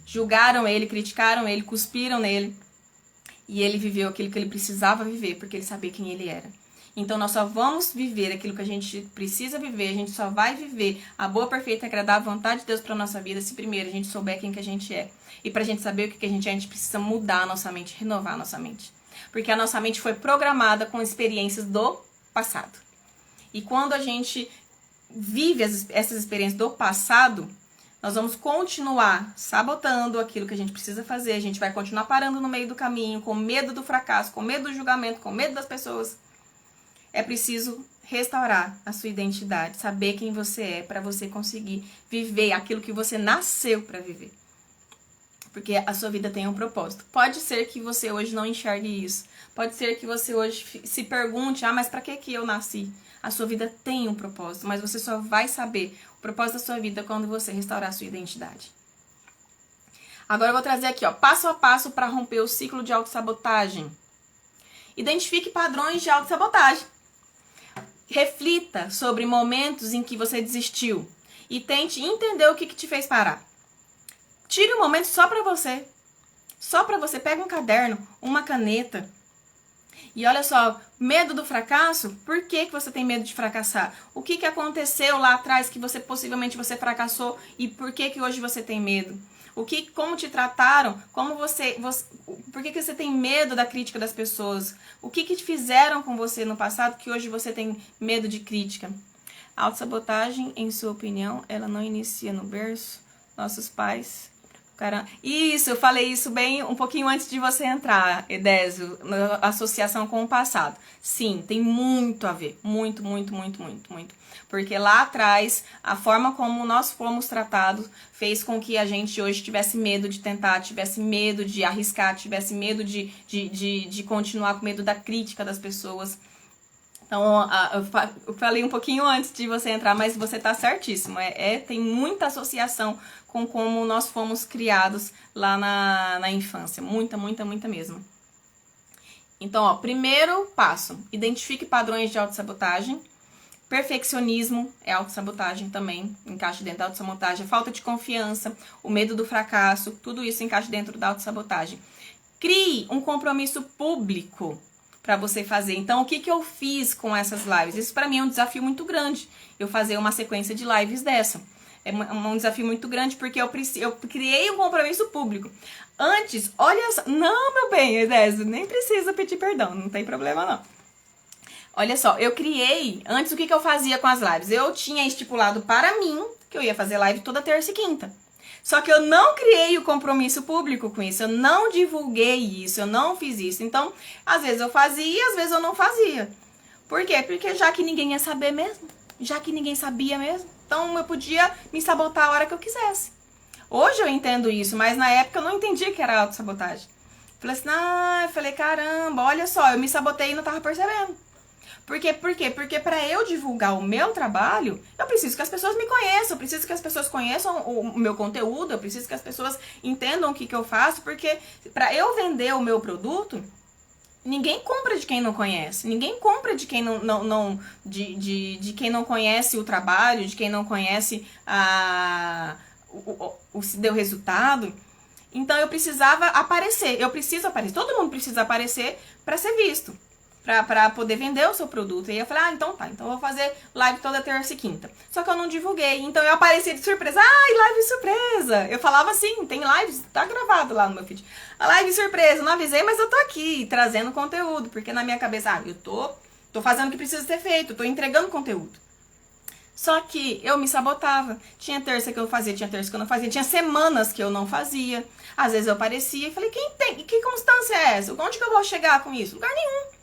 Julgaram ele, criticaram ele, cuspiram nele. E ele viveu aquilo que ele precisava viver, porque ele sabia quem ele era. Então, nós só vamos viver aquilo que a gente precisa viver, a gente só vai viver a boa, perfeita e agradável vontade de Deus para a nossa vida se primeiro a gente souber quem que a gente é. E para a gente saber o que a gente precisa mudar a nossa mente, renovar a nossa mente. Porque a nossa mente foi programada com experiências do passado. E quando a gente vive essas experiências do passado, nós vamos continuar sabotando aquilo que a gente precisa fazer, a gente vai continuar parando no meio do caminho, com medo do fracasso, com medo do julgamento, com medo das pessoas. É preciso restaurar a sua identidade, saber quem você é, para você conseguir viver aquilo que você nasceu para viver. Porque a sua vida tem um propósito. Pode ser que você hoje não enxergue isso. Pode ser que você hoje se pergunte, mas para que eu nasci? A sua vida tem um propósito, mas você só vai saber o propósito da sua vida quando você restaurar a sua identidade. Agora eu vou trazer aqui, passo a passo para romper o ciclo de autossabotagem. Identifique padrões de autossabotagem. Reflita sobre momentos em que você desistiu e tente entender o que te fez parar. Tire um momento só para você. Só para você. Pega um caderno, uma caneta. E olha só, medo do fracasso? Por que você tem medo de fracassar? O que aconteceu lá atrás que possivelmente você fracassou e por que hoje você tem medo? Como te trataram? Por que você tem medo da crítica das pessoas? O que te fizeram com você no passado que hoje você tem medo de crítica? A autossabotagem, em sua opinião, ela não inicia no berço? Nossos pais... Caramba. Isso, eu falei isso bem um pouquinho antes de você entrar, Edésio, na associação com o passado. Sim, tem muito a ver, muito. Porque lá atrás, a forma como nós fomos tratados fez com que a gente hoje tivesse medo de tentar, tivesse medo de arriscar, tivesse medo de continuar com medo da crítica das pessoas. Então, eu falei um pouquinho antes de você entrar, mas você tá certíssimo. Tem muita associação com como nós fomos criados lá na infância. Muita, muita, muita mesmo. Então, ó, primeiro passo, identifique padrões de autossabotagem. Perfeccionismo é autossabotagem também, encaixa dentro da autossabotagem. Falta de confiança, o medo do fracasso, tudo isso encaixa dentro da autossabotagem. Crie um compromisso público para você fazer. Então, o que eu fiz com essas lives? Isso para mim é um desafio muito grande, eu fazer uma sequência de lives dessa. É um desafio muito grande porque eu criei um compromisso público. Antes, olha só... Não, meu bem, Edésio, nem precisa pedir perdão, não tem problema não. Olha só, eu criei... Antes, o que eu fazia com as lives? Eu tinha estipulado para mim que eu ia fazer live toda terça e quinta. Só que eu não criei o compromisso público com isso, eu não divulguei isso, eu não fiz isso. Então, às vezes eu fazia, às vezes eu não fazia. Por quê? Porque já que ninguém ia saber mesmo, já que ninguém sabia mesmo, então eu podia me sabotar a hora que eu quisesse. Hoje eu entendo isso, mas na época eu não entendia que era autossabotagem. Falei assim, falei, caramba, olha só, eu me sabotei e não tava percebendo. Por quê? Porque para eu divulgar o meu trabalho, eu preciso que as pessoas me conheçam, eu preciso que as pessoas conheçam o meu conteúdo, eu preciso que as pessoas entendam o que eu faço, porque para eu vender o meu produto, ninguém compra de quem não conhece, ninguém compra de quem de quem não conhece o trabalho, de quem não conhece o se deu resultado. Então eu precisava aparecer, eu preciso aparecer, todo mundo precisa aparecer para ser visto. Pra poder vender o seu produto. E eu falei, então tá, então eu vou fazer live toda terça e quinta. Só que eu não divulguei, então eu apareci de surpresa. Live surpresa! Eu falava assim, tem lives, tá gravado lá no meu feed. A live surpresa, não avisei, mas eu tô aqui, trazendo conteúdo. Porque na minha cabeça, eu tô fazendo o que precisa ser feito, tô entregando conteúdo. Só que eu me sabotava. Tinha terça que eu fazia, tinha terça que eu não fazia. Tinha semanas que eu não fazia. Às vezes eu aparecia e falei, que constância é essa? Onde que eu vou chegar com isso? Lugar nenhum.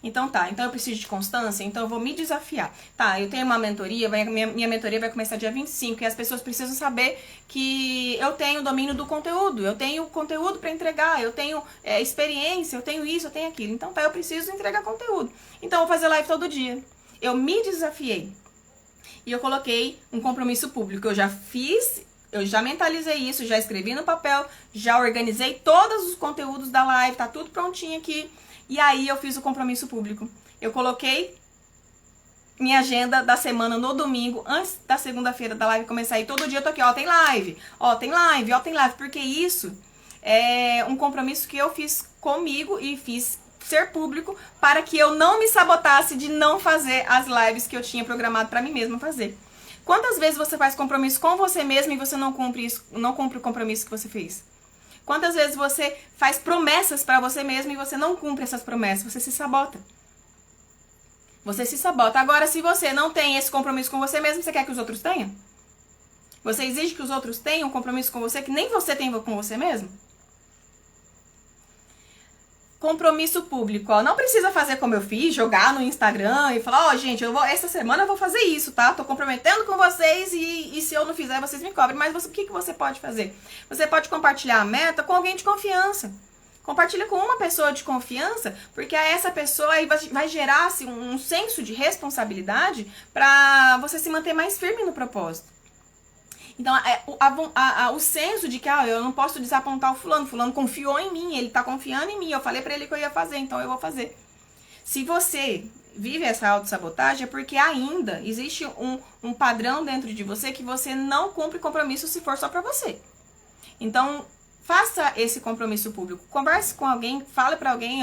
Então então eu preciso de constância, então eu vou me desafiar. Eu tenho uma mentoria, minha mentoria vai começar dia 25 e as pessoas precisam saber que eu tenho domínio do conteúdo, eu tenho conteúdo para entregar, eu tenho experiência, eu tenho isso, eu tenho aquilo. Então eu preciso entregar conteúdo. Então eu vou fazer live todo dia. Eu me desafiei e eu coloquei um compromisso público. Eu já fiz, eu já mentalizei isso, já escrevi no papel, já organizei todos os conteúdos da live, tá tudo prontinho aqui. E aí eu fiz o compromisso público. Eu coloquei minha agenda da semana no domingo, antes da segunda-feira da live começar. E todo dia eu tô aqui, tem live, tem live, tem live. Porque isso é um compromisso que eu fiz comigo e fiz ser público para que eu não me sabotasse de não fazer as lives que eu tinha programado para mim mesma fazer. Quantas vezes você faz compromisso com você mesmo e você não cumpre o compromisso que você fez? Quantas vezes você faz promessas para você mesmo e você não cumpre essas promessas? Você se sabota. Você se sabota. Agora, se você não tem esse compromisso com você mesmo, você quer que os outros tenham? Você exige que os outros tenham um compromisso com você que nem você tem com você mesmo? Compromisso público, Não precisa fazer como eu fiz, jogar no Instagram e falar, gente, essa semana eu vou fazer isso, tá? Tô comprometendo com vocês e se eu não fizer, vocês me cobrem. Mas o que você pode fazer? Você pode compartilhar a meta com alguém de confiança. Compartilha com uma pessoa de confiança, porque essa pessoa aí vai gerar assim, um senso de responsabilidade para você se manter mais firme no propósito. Então, o senso de que eu não posso desapontar o fulano confiou em mim, ele tá confiando em mim, eu falei pra ele que eu ia fazer, então eu vou fazer. Se você vive essa autossabotagem, é porque ainda existe um padrão dentro de você que você não cumpre compromisso se for só pra você. Então, faça esse compromisso público, converse com alguém, fale pra alguém,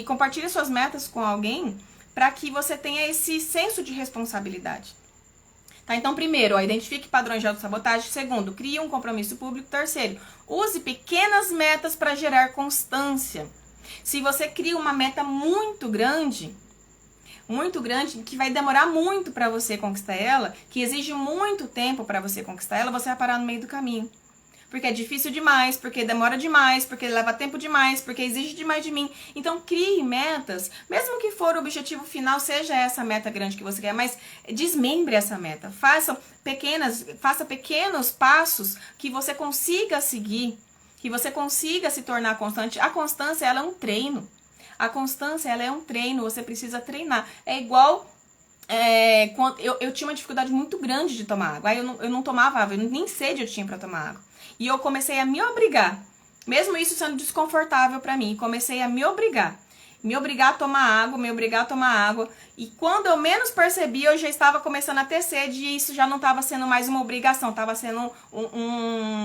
compartilhe suas metas com alguém para que você tenha esse senso de responsabilidade. Então, primeiro, identifique padrões de autossabotagem. Segundo, crie um compromisso público. Terceiro, use pequenas metas para gerar constância. Se você cria uma meta muito grande, que vai demorar muito para você conquistar ela, que exige muito tempo para você conquistar ela, você vai parar no meio do caminho. Porque é difícil demais, porque demora demais, porque leva tempo demais, porque exige demais de mim. Então, crie metas, mesmo que for o objetivo final, seja essa meta grande que você quer, mas desmembre essa meta. Faça pequenos passos que você consiga seguir, que você consiga se tornar constante. A constância, ela é um treino. A constância, ela é um treino, você precisa treinar. É igual... quando eu tinha uma dificuldade muito grande de tomar água. Aí eu não tomava água, nem sede eu tinha pra tomar água. E eu comecei a me obrigar, mesmo isso sendo desconfortável pra mim, comecei a me obrigar a tomar água, me obrigar a tomar água. E quando eu menos percebi, eu já estava começando a ter sede e isso já não estava sendo mais uma obrigação, estava sendo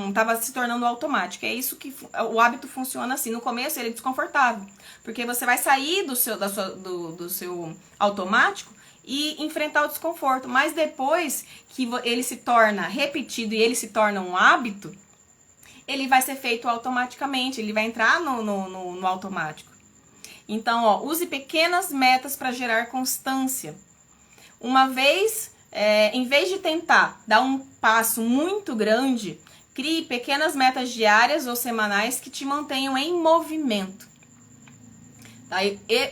estava se tornando automático. É isso que o hábito funciona assim. No começo ele é desconfortável, porque você vai sair do seu automático e enfrentar o desconforto. Mas depois que ele se torna repetido e ele se torna um hábito, ele vai ser feito automaticamente, ele vai entrar no automático. Então, ó, use pequenas metas para gerar constância. Uma vez, em vez de tentar dar um passo muito grande, crie pequenas metas diárias ou semanais que te mantenham em movimento. Tá?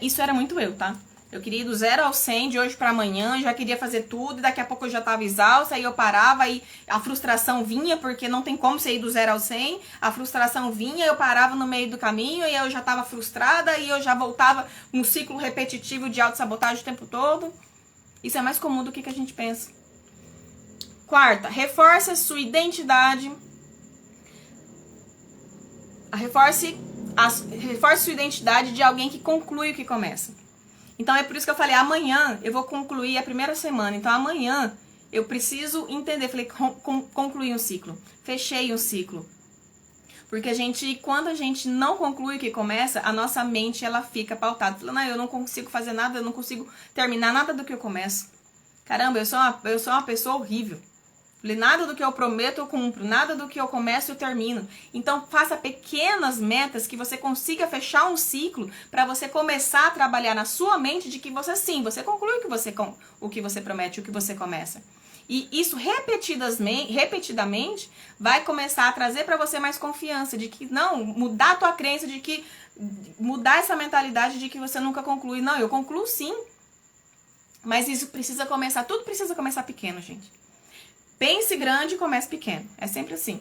Isso era muito eu, tá? Eu queria ir do 0 ao 100 de hoje para amanhã, já queria fazer tudo, e daqui a pouco eu já estava exausta, aí eu parava, aí a frustração vinha, porque não tem como você ir do 0 ao 100, a frustração vinha, eu parava no meio do caminho, e eu já estava frustrada, e eu já voltava num ciclo repetitivo de autossabotagem o tempo todo. Isso é mais comum do que a gente pensa. Quarta, reforce a sua identidade. Reforce sua identidade de alguém que conclui o que começa. Então é por isso que eu falei, amanhã eu vou concluir a primeira semana. Então amanhã eu preciso entender, falei, concluí um ciclo, fechei um ciclo. Porque quando a gente não conclui o que começa, a nossa mente ela fica pautada. Falando, não, eu não consigo fazer nada, eu não consigo terminar nada do que eu começo. Caramba, eu sou uma pessoa horrível. Nada do que eu prometo eu cumpro, nada do que eu começo eu termino. Então faça pequenas metas que você consiga fechar um ciclo para você começar a trabalhar na sua mente de que você conclui o que você promete, o que você começa. E isso repetidamente vai começar a trazer para você mais confiança, de que não, mudar a tua crença, de que mudar essa mentalidade de que você nunca conclui. Não, eu concluo sim. Mas isso precisa começar, tudo precisa começar pequeno, gente. Pense grande e comece pequeno. É sempre assim.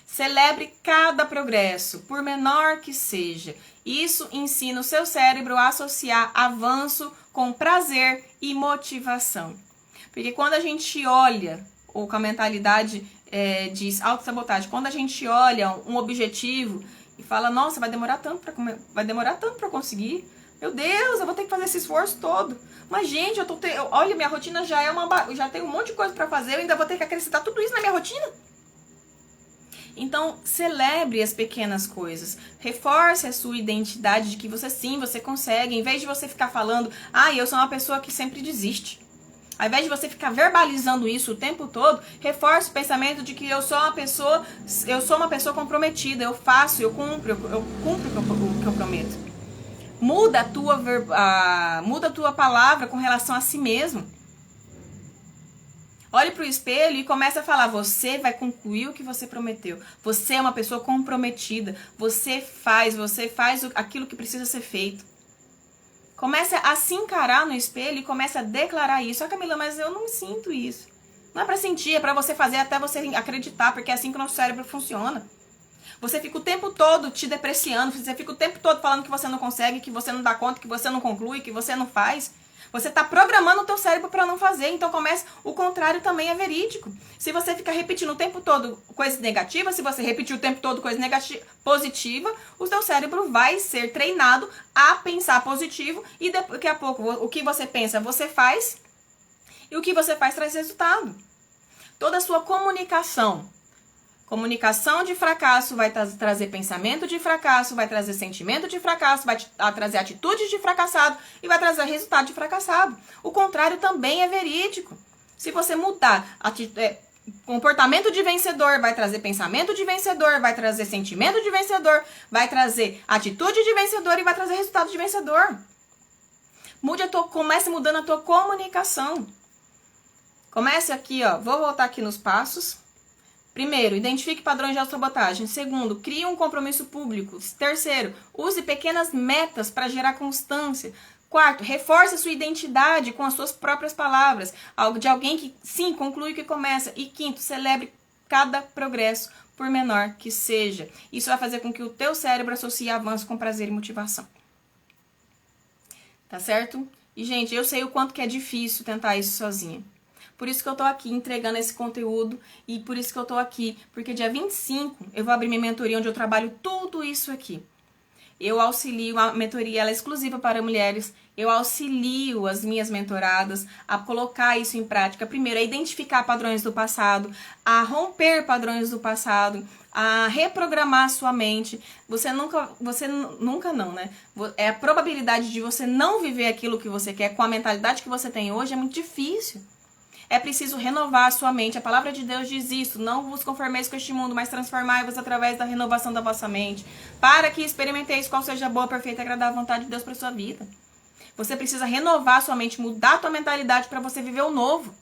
Celebre cada progresso, por menor que seja. Isso ensina o seu cérebro a associar avanço com prazer e motivação. Porque quando a gente olha, ou com a mentalidade de autossabotagem, quando a gente olha um objetivo e fala, nossa, vai demorar tanto para conseguir. Meu Deus, eu vou ter que fazer esse esforço todo. Mas, gente, olha, minha rotina já tem um monte de coisa para fazer, eu ainda vou ter que acrescentar tudo isso na minha rotina. Então, celebre as pequenas coisas. Reforce a sua identidade de que você consegue. Em vez de você ficar falando, eu sou uma pessoa que sempre desiste. Ao invés de você ficar verbalizando isso o tempo todo, reforce o pensamento de que eu sou uma pessoa comprometida. Eu faço, eu cumpro o que eu prometo. Muda a tua palavra com relação a si mesmo. Olhe para o espelho e comece a falar, você vai concluir o que você prometeu. Você é uma pessoa comprometida. Você faz aquilo que precisa ser feito. Comece a se encarar no espelho e comece a declarar isso. Camila, mas eu não sinto isso. Não é para sentir, é para você fazer até você acreditar, porque é assim que o nosso cérebro funciona. Você fica o tempo todo te depreciando, você fica o tempo todo falando que você não consegue, que você não dá conta, que você não conclui, que você não faz. Você está programando o teu cérebro para não fazer, então o contrário também é verídico. Se você fica repetindo o tempo todo coisa negativa, se você repetir o tempo todo coisa positiva, o teu cérebro vai ser treinado a pensar positivo e daqui a pouco o que você pensa você faz e o que você faz traz resultado. Toda a sua comunicação de fracasso vai trazer pensamento de fracasso, vai trazer sentimento de fracasso, vai trazer atitudes de fracassado e vai trazer resultado de fracassado. O contrário também é verídico. Se você mudar comportamento de vencedor, vai trazer pensamento de vencedor, vai trazer sentimento de vencedor, vai trazer atitude de vencedor e vai trazer resultado de vencedor. Comece mudando a tua comunicação. Comece aqui, vou voltar aqui nos passos. Primeiro, identifique padrões de autossabotagem. Segundo, crie um compromisso público. Terceiro, use pequenas metas para gerar constância. Quarto, reforce a sua identidade com as suas próprias palavras. Algo de alguém que, sim, conclui o que começa. E quinto, celebre cada progresso, por menor que seja. Isso vai fazer com que o teu cérebro associe avanço com prazer e motivação. tá certo? E, gente, eu sei o quanto que é difícil tentar isso sozinha. Por isso que eu tô aqui entregando esse conteúdo e por isso que eu tô aqui, porque dia 25 eu vou abrir minha mentoria onde eu trabalho tudo isso aqui. Eu auxilio, a mentoria ela é exclusiva para mulheres, eu auxilio as minhas mentoradas a colocar isso em prática. Primeiro, a identificar padrões do passado, a romper padrões do passado, a reprogramar a sua mente. Você nunca não, né? É a probabilidade de você não viver aquilo que você quer com a mentalidade que você tem hoje é muito difícil. É preciso renovar a sua mente. A palavra de Deus diz isso. Não vos conformeis com este mundo, mas transformai-vos através da renovação da vossa mente. Para que experimenteis qual seja a boa, perfeita e agradável vontade de Deus para sua vida. Você precisa renovar a sua mente, mudar a tua mentalidade para você viver o novo.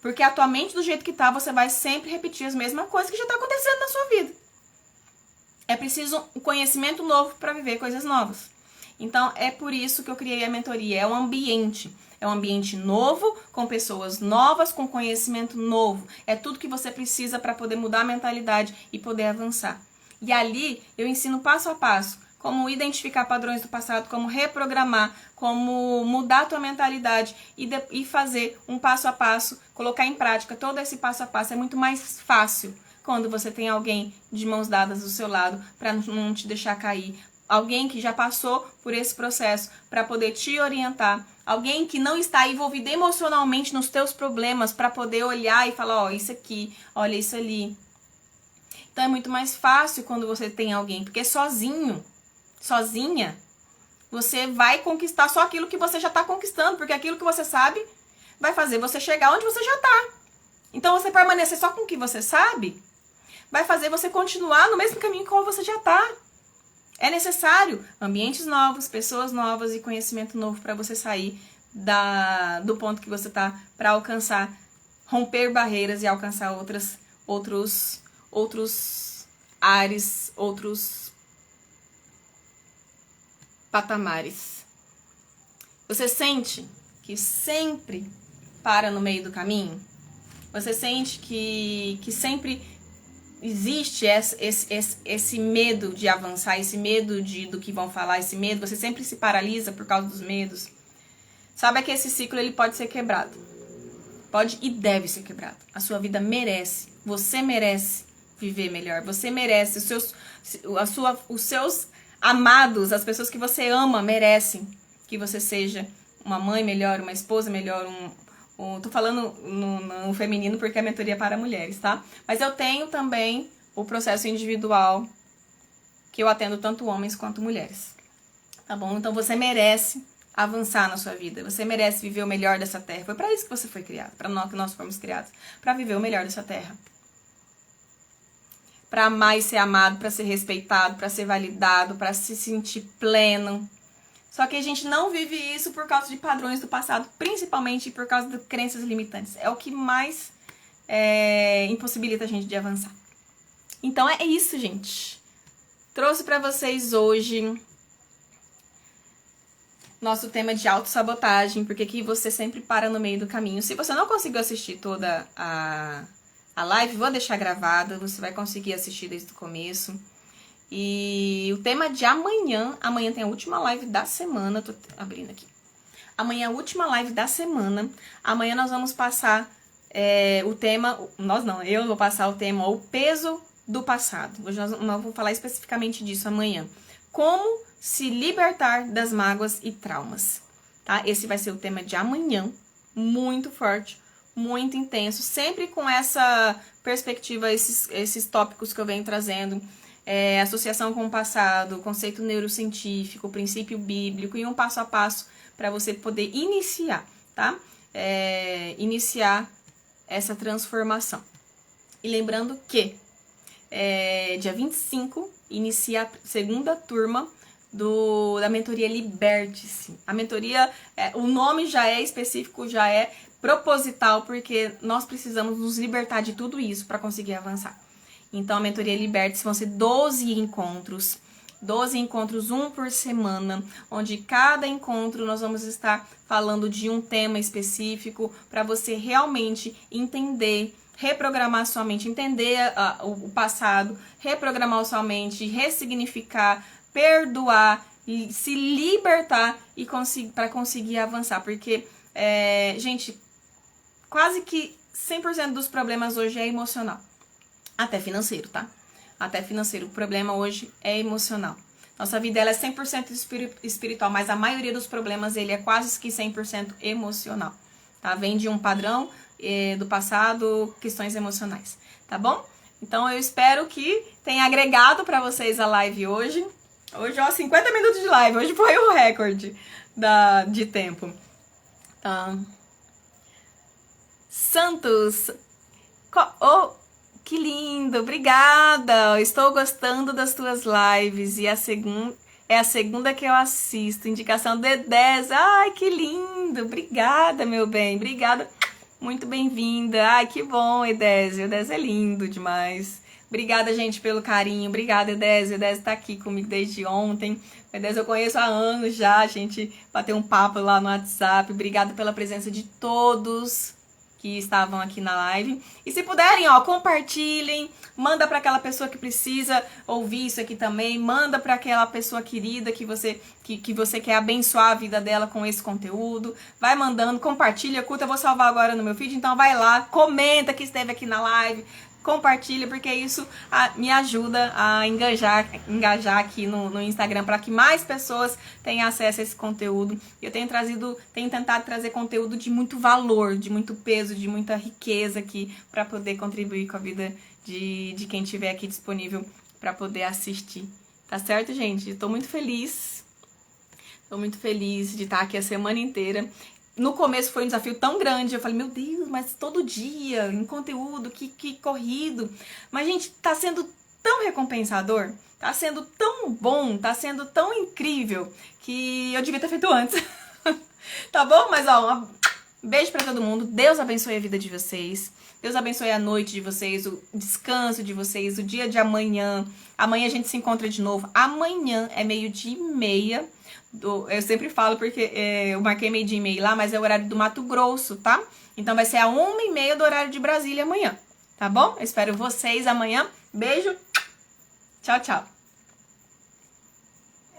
Porque a tua mente do jeito que tá, você vai sempre repetir as mesmas coisas que já está acontecendo na sua vida. É preciso um conhecimento novo para viver coisas novas. Então, é por isso que eu criei a mentoria. É um ambiente. É um ambiente novo, com pessoas novas, com conhecimento novo. É tudo que você precisa para poder mudar a mentalidade e poder avançar. E ali, eu ensino passo a passo como identificar padrões do passado, como reprogramar, como mudar a tua mentalidade e fazer um passo a passo, colocar em prática todo esse passo a passo. É muito mais fácil quando você tem alguém de mãos dadas do seu lado para não te deixar cair. Alguém que já passou por esse processo para poder te orientar. Alguém que não está envolvido emocionalmente nos teus problemas para poder olhar e falar, ó, isso aqui, olha isso ali. Então é muito mais fácil quando você tem alguém, porque sozinha, você vai conquistar só aquilo que você já está conquistando, porque aquilo que você sabe vai fazer você chegar onde você já está. Então você permanecer só com o que você sabe vai fazer você continuar no mesmo caminho como você já está. É necessário ambientes novos, pessoas novas e conhecimento novo para você sair do ponto que você está para alcançar, romper barreiras e alcançar outros ares, outros patamares. Você sente que sempre para no meio do caminho? Você sente que sempre existe esse medo de avançar, esse medo do que vão falar, esse medo, você sempre se paralisa por causa dos medos. Saiba que esse ciclo ele pode ser quebrado. Pode e deve ser quebrado. A sua vida merece. Você merece viver melhor. Você merece. Os seus amados, as pessoas que você ama, merecem que você seja uma mãe melhor, uma esposa melhor, tô falando no feminino porque a mentoria é para mulheres, tá? Mas eu tenho também o processo individual que eu atendo tanto homens quanto mulheres, tá bom? Então você merece avançar na sua vida, você merece viver o melhor dessa terra. Foi para isso que você foi criado, para nós que nós fomos criados, para viver o melhor dessa terra. Para amar e ser amado, para ser respeitado, para ser validado, para se sentir pleno. Só que a gente não vive isso por causa de padrões do passado, principalmente por causa de crenças limitantes. É o que mais impossibilita a gente de avançar. Então é isso, gente. Trouxe para vocês hoje nosso tema de autossabotagem, porque que você sempre para no meio do caminho. Se você não conseguiu assistir toda a live, vou deixar gravada, você vai conseguir assistir desde o começo. E o tema de amanhã tem a última live da semana, tô abrindo aqui. Amanhã é a última live da semana. Amanhã nós vamos passar o tema, eu vou passar o tema, o peso do passado. Hoje nós vamos falar especificamente disso amanhã. Como se libertar das mágoas e traumas, tá? Esse vai ser o tema de amanhã, muito forte, muito intenso, sempre com essa perspectiva, esses tópicos que eu venho trazendo. Associação com o passado, conceito neurocientífico, princípio bíblico e um passo a passo para você poder iniciar, tá? Iniciar essa transformação. E lembrando que dia 25 inicia a segunda turma da mentoria Liberte-se. A mentoria, o nome já é específico, já é proposital, porque nós precisamos nos libertar de tudo isso para conseguir avançar. Então, a mentoria Liberte-se vão ser 12 encontros, um por semana, onde cada encontro nós vamos estar falando de um tema específico para você realmente entender, reprogramar sua mente, entender o passado, reprogramar sua mente, ressignificar, perdoar se libertar e para conseguir avançar. Porque, gente, quase que 100% dos problemas hoje é emocional. Até financeiro, tá? Até financeiro. O problema hoje é emocional. Nossa vida ela é 100% espiritual, mas a maioria dos problemas ele é quase que 100% emocional. Tá? Vem de um padrão do passado, questões emocionais. Tá bom? Então eu espero que tenha agregado para vocês a live hoje. Hoje, ó, 50 minutos de live. Hoje foi o recorde de tempo. Tá. Santos. Oh, que lindo. Obrigada. Estou gostando das tuas lives. E é a segunda que eu assisto. Indicação de 10. Ai, que lindo. Obrigada, meu bem. Obrigada. Muito bem-vinda. Ai, que bom, Edésio. Edésio é lindo demais. Obrigada, gente, pelo carinho. Obrigada, Edésio. Edésio tá aqui comigo desde ontem. O Edésio eu conheço há anos já. A gente bateu um papo lá no WhatsApp. Obrigada pela presença de todos que estavam aqui na live. E se puderem, ó, compartilhem. Manda para aquela pessoa que precisa ouvir isso aqui também. Manda para aquela pessoa querida que você quer abençoar a vida dela com esse conteúdo. Vai mandando, compartilha, curta. Eu vou salvar agora no meu feed, então vai lá, comenta que esteve aqui na live. Compartilha, porque isso me ajuda a engajar aqui no Instagram para que mais pessoas tenham acesso a esse conteúdo. Eu tenho tentado trazer conteúdo de muito valor, de muito peso, de muita riqueza aqui para poder contribuir com a vida de quem estiver aqui disponível para poder assistir. Tá certo, gente? Estou muito feliz. Estou muito feliz de estar aqui a semana inteira. No começo foi um desafio tão grande, eu falei, meu Deus, mas todo dia, em conteúdo, que corrido. Mas, gente, tá sendo tão recompensador, tá sendo tão bom, tá sendo tão incrível, que eu devia ter feito antes. Tá bom? Mas, ó, um beijo pra todo mundo, Deus abençoe a vida de vocês, Deus abençoe a noite de vocês, o descanso de vocês, o dia de amanhã. Amanhã a gente se encontra de novo. Amanhã é 12:30. Eu sempre falo porque eu marquei 12:30 lá, mas é o horário do Mato Grosso, tá? Então vai ser a 1:30 do horário de Brasília amanhã, tá bom? Eu espero vocês amanhã. Beijo. Tchau, tchau.